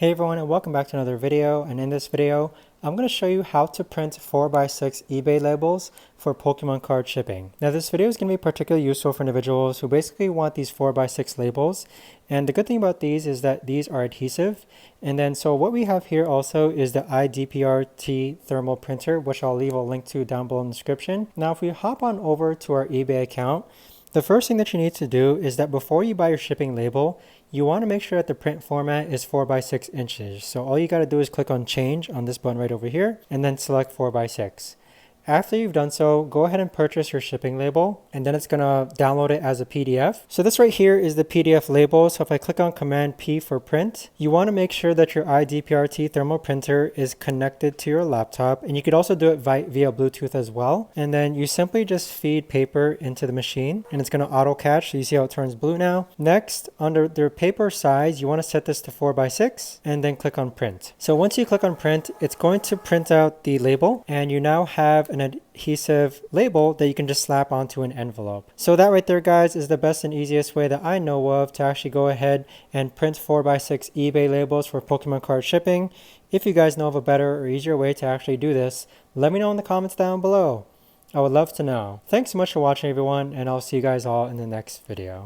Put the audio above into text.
Hey everyone, and welcome back to another video. And in this video I'm going to show you how to print 4x6 eBay labels for Pokemon card shipping. Now this video is going to be particularly useful for individuals who basically want these 4x6 labels, and the good thing about these is that these are adhesive. And then so what we have here also is the IDPRT thermal printer, which I'll leave a link to down below in the description. Now if we hop on over to our eBay account, the first thing that you need to do is that before you buy your shipping label, you want to make sure that the print format is 4x6 inches. So all you got to do is click on change on this button right over here and then select 4x6. After you've done so, go ahead and purchase your shipping label, and then it's going to download it as a PDF. So this right here is the PDF label. So if I click on Command P for print, you want to make sure that your IDPRT thermal printer is connected to your laptop, and you could also do it via Bluetooth as well. And then you simply just feed paper into the machine and it's going to auto catch. So you see how it turns blue now. Next, under the paper size, you want to set this to 4x6 and then click on print. So once you click on print, it's going to print out the label, and you now have an adhesive label that you can just slap onto an envelope. So that right there, guys, is the best and easiest way that I know of to actually go ahead and print 4x6 eBay labels for Pokemon card shipping. If you guys know of a better or easier way to actually do this, let me know in the comments down below. I would love to know. Thanks so much for watching, everyone, and I'll see you guys all in the next video.